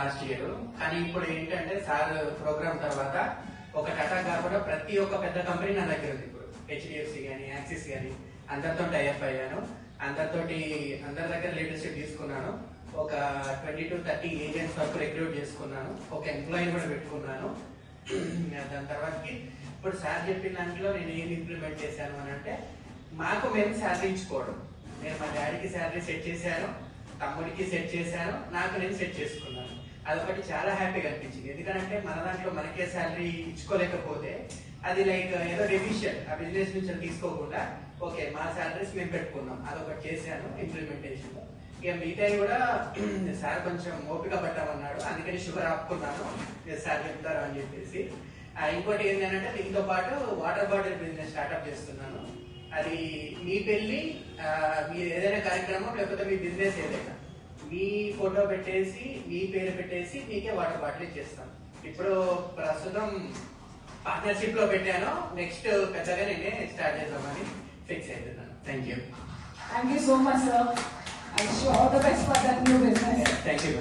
Last year. కానీ ఇప్పుడు ఏంటంటే సార్ ప్రోగ్రామ్ తర్వాత ఒక టాటా కాకుండా ప్రతి ఒక్క పెద్ద కంపెనీ నా దగ్గర ఉంది. ఇప్పుడు హెచ్డిఎఫ్సి కానీ యాక్సిస్ కానీ అందరితో టైఅప్ అయ్యాను. అందరి దగ్గర లీడర్షిప్ తీసుకున్నాను. ఒక 20 to 30 ఏజెంట్స్ వరకు రిక్రూట్ చేసుకున్నాను. ఒక ఎంప్లాయీని కూడా పెట్టుకున్నాను. దాని తర్వాతకి ఇప్పుడు సార్ చెప్పిన దాంట్లో నేను ఏం ఇంప్లిమెంట్ చేశాను అని అంటే, మాకు మేము శాలరీ ఇచ్చుకోవడం. నేను మా డాడీకి శాలరీ సెట్ చేశాను, తమ్ముడికి సెట్ చేశాను, నాకు నేను సెట్ చేసుకున్నాను. అదొకటి చాలా హ్యాపీగా అనిపించింది. ఎందుకంటే మన దాంట్లో మనకే శాలరీ ఇచ్చుకోలేకపోతే అది లైక్ ఏదో డెఫిషియెంట్, ఆ బిజినెస్ నుంచి తీసుకోకుండా ఓకే మా శాలరీస్ మేము పెట్టుకున్నాం. అదొకటి చేశాను ఇంప్లిమెంటేషన్. ఇక మిగతా కూడా సార్ కొంచెం ఓపిక పట్టామన్నాడు, అందుకని షుగర్ ఆపుకున్నాను సార్ చెప్తారు అని చెప్పేసి. ఇంకోటి ఏంటంటే దీంతో పాటు వాటర్ బాటిల్ బిజినెస్ స్టార్ట్అప్ చేస్తున్నాను. అది మీ పెళ్లి, మీరు ఏదైనా కార్యక్రమం లేకపోతే మీ బిజినెస్ ఏదైనా మీ ఫోటో పెట్టేసి మీ పేరు పెట్టేసి మీకే వాటర్ బాటిల్ ఇచ్చేస్తాను. ఇప్పుడు ప్రస్తుతం పార్ట్నర్షిప్ లో పెట్టాను. నెక్స్ట్ పెద్దగా నేనే స్టార్ట్ చేద్దామని ఫిక్స్ అవుతున్నాను. Thank you. Thank you so much, sir. I wish you all the best for that new business. Thank you.